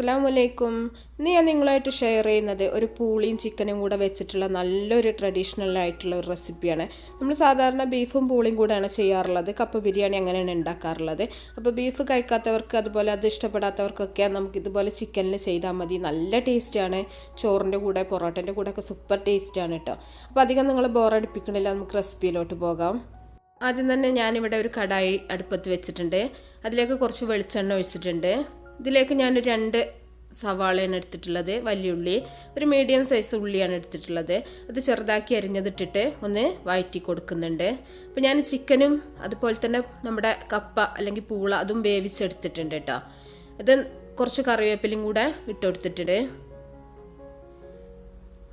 അസ്സലാമലൈക്കും. ഇന്ന് ഞാൻ നിങ്ങളായിട്ട് ഷെയർ ചെയ്യുന്നത് ഒരു പൂളിയും ചിക്കനും കൂടെ വെച്ചിട്ടുള്ള നല്ലൊരു ട്രഡീഷണൽ ആയിട്ടുള്ള ഒരു റെസിപ്പിയാണ്. നമ്മൾ സാധാരണ ബീഫും പൂളിയും കൂടെയാണ് ചെയ്യാറുള്ളത്. കപ്പ ബിരിയാണി അങ്ങനെയാണ് ഉണ്ടാക്കാറുള്ളത്. അപ്പോൾ ബീഫ് കഴിക്കാത്തവർക്ക് അതുപോലെ അത് ഇഷ്ടപ്പെടാത്തവർക്കൊക്കെ നമുക്ക് ഇതുപോലെ ചിക്കനിൽ ചെയ്താൽ മതി. നല്ല ടേസ്റ്റാണ്. ചോറിൻ്റെ കൂടെ പൊറോട്ടൻ്റെ കൂടെ ഒക്കെ സൂപ്പർ ടേസ്റ്റാണ് കേട്ടോ. അപ്പോൾ അധികം നിങ്ങൾ ബോറടിപ്പിക്കണില്ല, നമുക്ക് റെസിപ്പിയിലോട്ട് പോകാം. ആദ്യം തന്നെ ഞാനിവിടെ ഒരു കടായി അടുപ്പത്ത് വെച്ചിട്ടുണ്ട്. അതിലേക്ക് കുറച്ച് വെളിച്ചെണ്ണ ഒഴിച്ചിട്ടുണ്ട്. ഇതിലേക്ക് ഞാനൊരു 2 സവാളയാണ് എടുത്തിട്ടുള്ളത്, വലിയ ഉള്ളി, ഒരു മീഡിയം സൈസ് ഉള്ളിയാണ് എടുത്തിട്ടുള്ളത്. അത് ചെറുതാക്കി അരിഞ്ഞതിട്ടിട്ട് ഒന്ന് വഴറ്റി കൊടുക്കുന്നുണ്ട്. അപ്പോൾ ഞാൻ ചിക്കനും അതുപോലെ തന്നെ നമ്മുടെ കപ്പ അല്ലെങ്കിൽ പൂള അതും വേവിച്ചെടുത്തിട്ടുണ്ട് കേട്ടോ. ഇത് കുറച്ച് കറിവേപ്പിലയും കൂടെ ഇട്ടെടുത്തിട്ടുണ്ട്.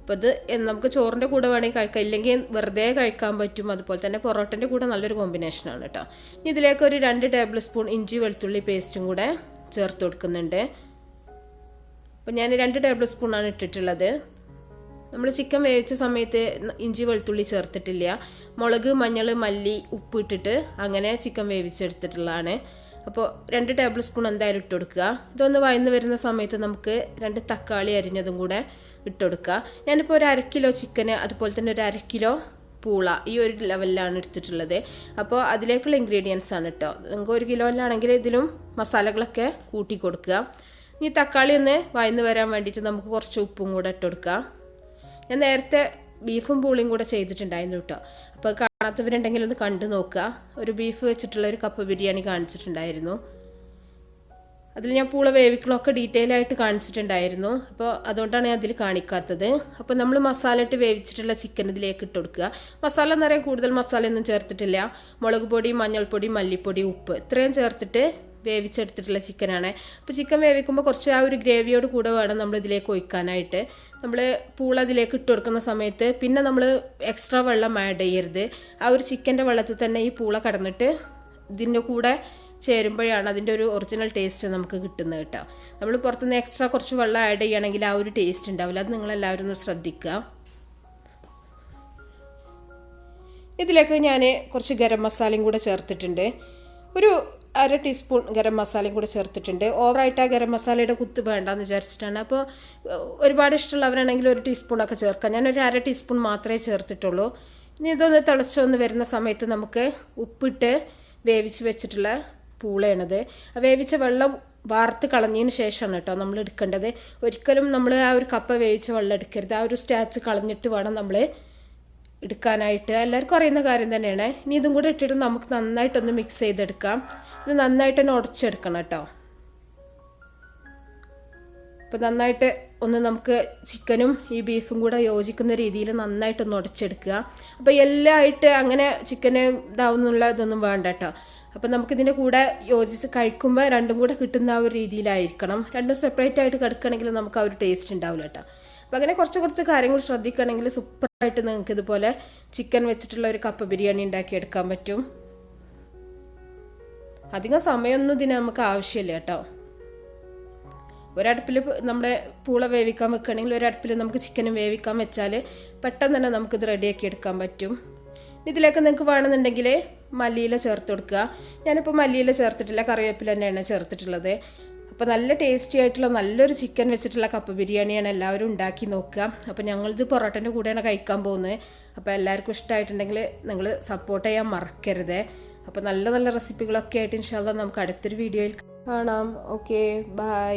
അപ്പോൾ ഇത് നമുക്ക് ചോറിൻ്റെ കൂടെ വേണമെങ്കിൽ കഴിക്കാം, ഇല്ലെങ്കിൽ വെറുതെ കഴിക്കാൻ പറ്റും. അതുപോലെ തന്നെ പൊറോട്ടൻ്റെ കൂടെ നല്ലൊരു കോമ്പിനേഷനാണ് കേട്ടോ. ഇതിലേക്ക് ഒരു 2 ടേബിൾ സ്പൂൺ ഇഞ്ചി വെളുത്തുള്ളി പേസ്റ്റും കൂടെ ചേർത്ത് കൊടുക്കുന്നുണ്ട്. അപ്പോൾ ഞാൻ 2 ടേബിൾ സ്പൂണാണ് ഇട്ടിട്ടുള്ളത്. നമ്മൾ ചിക്കൻ വേവിച്ച സമയത്ത് ഇഞ്ചി വെളുത്തുള്ളി ചേർത്തിട്ടില്ല. മുളക്, മഞ്ഞൾ, മല്ലി, ഉപ്പ് ഇട്ടിട്ട് അങ്ങനെ ചിക്കൻ വേവിച്ചെടുത്തിട്ടുള്ളതാണ്. അപ്പോൾ 2 ടേബിൾ സ്പൂൺ എന്തായാലും ഇട്ട് കൊടുക്കുക. ഇതൊന്ന് വഴന്ന് വരുന്ന സമയത്ത് നമുക്ക് 2 തക്കാളി അരിഞ്ഞതും കൂടെ ഇട്ടുകൊടുക്കുക. ഞാനിപ്പോൾ ഒരു 1/2 കിലോ ചിക്കന് അതുപോലെ തന്നെ ഒരു 1/2 കിലോ പൂള ഈ ഒരു ലെവലിലാണ് എടുത്തിട്ടുള്ളത്. അപ്പോൾ അതിലേക്കുള്ള ഇൻഗ്രീഡിയൻസ് ആണ് കേട്ടോ. നിങ്ങൾക്ക് 1 കിലോയിലാണെങ്കിൽ ഇതിലും മസാലകളൊക്കെ കൂട്ടി കൊടുക്കുക. ഈ തക്കാളി ഒന്ന് വഴന്ന് വരാൻ വേണ്ടിയിട്ട് നമുക്ക് കുറച്ച് ഉപ്പും കൂടെ ഇട്ട് കൊടുക്കുക. ഞാൻ നേരത്തെ ബീഫും പൂളിയും കൂടെ ചെയ്തിട്ടുണ്ടായിരുന്നു കേട്ടോ. അപ്പോൾ കാണാത്തവരുണ്ടെങ്കിൽ ഒന്ന് കണ്ടു നോക്കുക. ഒരു ബീഫ് വെച്ചിട്ടുള്ള ഒരു കപ്പ ബിരിയാണി കാണിച്ചിട്ടുണ്ടായിരുന്നു. അതിൽ ഞാൻ പൂള വേവിക്കണമൊക്കെ ഡീറ്റെയിൽ ആയിട്ട് കാണിച്ചിട്ടുണ്ടായിരുന്നു. അപ്പോൾ അതുകൊണ്ടാണ് ഞാൻ അതിൽ കാണിക്കാത്തത്. അപ്പോൾ നമ്മൾ മസാല ഇട്ട് വേവിച്ചിട്ടുള്ള ചിക്കൻ ഇതിലേക്ക് ഇട്ട് കൊടുക്കുക. മസാല എന്ന് പറയാൻ കൂടുതൽ മസാലയൊന്നും ചേർത്തിട്ടില്ല. മുളക് പൊടി, മഞ്ഞൾപ്പൊടി, മല്ലിപ്പൊടി, ഉപ്പ് ഇത്രയും ചേർത്തിട്ട് വേവിച്ചെടുത്തിട്ടുള്ള ചിക്കനാണ്. അപ്പോൾ ചിക്കൻ വേവിക്കുമ്പോൾ കുറച്ച് ആ ഒരു ഗ്രേവിയോട് കൂടെ വേണം നമ്മൾ ഇതിലേക്ക് ഒഴിക്കാനായിട്ട്. നമ്മൾ പൂള ഇതിലേക്ക് ഇട്ട് കൊടുക്കുന്ന സമയത്ത് പിന്നെ നമ്മൾ എക്സ്ട്രാ വെള്ളം ആഡ് ചെയ്യരുത്. ആ ഒരു ചിക്കൻ്റെ വെള്ളത്തിൽ തന്നെ ഈ പൂള കടന്നിട്ട് ഇതിൻ്റെ കൂടെ ചേരുമ്പോഴാണ് അതിൻ്റെ ഒരു ഒറിജിനൽ ടേസ്റ്റ് നമുക്ക് കിട്ടുന്നത് കേട്ടോ. നമ്മൾ പുറത്തുനിന്ന് എക്സ്ട്രാ കുറച്ച് വെള്ളം ആഡ് ചെയ്യുകയാണെങ്കിൽ ആ ഒരു ടേസ്റ്റ് ഉണ്ടാവില്ല. അത് നിങ്ങളെല്ലാവരും ഒന്ന് ശ്രദ്ധിക്കുക. ഇതിലേക്ക് ഞാൻ കുറച്ച് ഗരം മസാലയും കൂടെ ചേർത്തിട്ടുണ്ട്. ഒരു 1/2 ടീസ്പൂൺ ഗരം മസാലയും കൂടെ ചേർത്തിട്ടുണ്ട്. ഓവറായിട്ട് ആ ഗരം മസാലയുടെ കുത്ത് വേണ്ടെന്ന് വിചാരിച്ചിട്ടാണ്. അപ്പോൾ ഒരുപാട് ഇഷ്ടമുള്ളവരാണെങ്കിൽ 1 ടീസ്പൂണൊക്കെ ചേർക്കാം. ഞാനൊരു 1/2 ടീസ്പൂൺ മാത്രമേ ചേർത്തിട്ടുള്ളൂ. ഇനി ഇതൊന്ന് തിളച്ചൊന്ന് വരുന്ന സമയത്ത് നമുക്ക് ഉപ്പിട്ട് വേവിച്ച് വെച്ചിട്ടുള്ള പൂളയാണത്. വേവിച്ച വെള്ളം വാർത്ത് കളഞ്ഞതിന് ശേഷമാണ് കേട്ടോ നമ്മൾ എടുക്കേണ്ടത്. ഒരിക്കലും നമ്മൾ ആ ഒരു കപ്പ വേവിച്ച വെള്ളം എടുക്കരുത്. ആ ഒരു സ്റ്റാച്ച് കളഞ്ഞിട്ട് വേണം നമ്മൾ എടുക്കാനായിട്ട്. എല്ലാവർക്കും അറിയുന്ന കാര്യം തന്നെയാണ്. ഇനി ഇതും കൂടെ ഇട്ടിട്ട് നമുക്ക് നന്നായിട്ടൊന്ന് മിക്സ് ചെയ്തെടുക്കാം. ഇത് നന്നായിട്ട് തന്നെ ഉടച്ചെടുക്കണം കേട്ടോ. അപ്പോൾ നന്നായിട്ട് ഒന്ന് നമുക്ക് ചിക്കനും ഈ ബീഫും കൂടെ യോജിക്കുന്ന രീതിയിൽ നന്നായിട്ടൊന്ന് ഉടച്ചെടുക്കുക. അപ്പോൾ എല്ലാം ആയിട്ട് അങ്ങനെ ചിക്കന് ഇതാവുന്നുള്ള ഇതൊന്നും വേണ്ട കേട്ടോ. അപ്പോൾ നമുക്കിതിൻ്റെ കൂടെ യോജിച്ച് കഴിക്കുമ്പോൾ രണ്ടും കൂടെ കിട്ടുന്ന ആ ഒരു രീതിയിലായിരിക്കണം. രണ്ടും സെപ്പറേറ്റ് ആയിട്ട് കിടക്കുകയാണെങ്കിൽ നമുക്ക് ആ ഒരു ടേസ്റ്റ് ഉണ്ടാവില്ല കേട്ടോ. അപ്പോൾ അങ്ങനെ കുറച്ച് കാര്യങ്ങൾ ശ്രദ്ധിക്കുകയാണെങ്കിൽ സൂപ്പറായിട്ട് നിങ്ങൾക്ക് ഇതുപോലെ ചിക്കൻ വെച്ചിട്ടുള്ള ഒരു കപ്പ ബിരിയാണി ഉണ്ടാക്കിയെടുക്കാൻ പറ്റും. അധികം സമയമൊന്നും ഇതിന് നമുക്ക് ആവശ്യമില്ല കേട്ടോ. ഒരടുപ്പിൽ നമ്മുടെ പൂള വേവിക്കാൻ വെക്കുകയാണെങ്കിൽ ഒരടുപ്പിൽ നമുക്ക് ചിക്കനും വേവിക്കാൻ വെച്ചാൽ പെട്ടെന്ന് തന്നെ നമുക്കിത് റെഡിയാക്കി എടുക്കാൻ പറ്റും. ഇതിലേക്ക് നിങ്ങൾക്ക് വേണമെന്നുണ്ടെങ്കിൽ മല്ലിയില ചേർത്ത് കൊടുക്കുക. ഞാനിപ്പോൾ മല്ലിയില ചേർത്തിട്ടില്ല, കറിവേപ്പില തന്നെയാണ് ചേർത്തിട്ടുള്ളത്. അപ്പോൾ നല്ല ടേസ്റ്റി ആയിട്ടുള്ള നല്ലൊരു ചിക്കൻ വെച്ചിട്ടുള്ള കപ്പ ബിരിയാണിയാണ്. എല്ലാവരും ഉണ്ടാക്കി നോക്കുക. അപ്പോൾ ഞങ്ങളിത് പൊറോട്ടൻ്റെ കൂടെയാണ് കഴിക്കാൻ പോകുന്നത്. അപ്പോൾ എല്ലാവർക്കും ഇഷ്ടമായിട്ടുണ്ടെങ്കിൽ നിങ്ങൾ സപ്പോർട്ട് ചെയ്യാൻ മറക്കരുത്. അപ്പോൾ നല്ല നല്ല റെസിപ്പികളൊക്കെ ആയിട്ട് ഇൻഷാ അല്ലാഹ് നമുക്ക് അടുത്തൊരു വീഡിയോയിൽ കാണാം. Okay, by.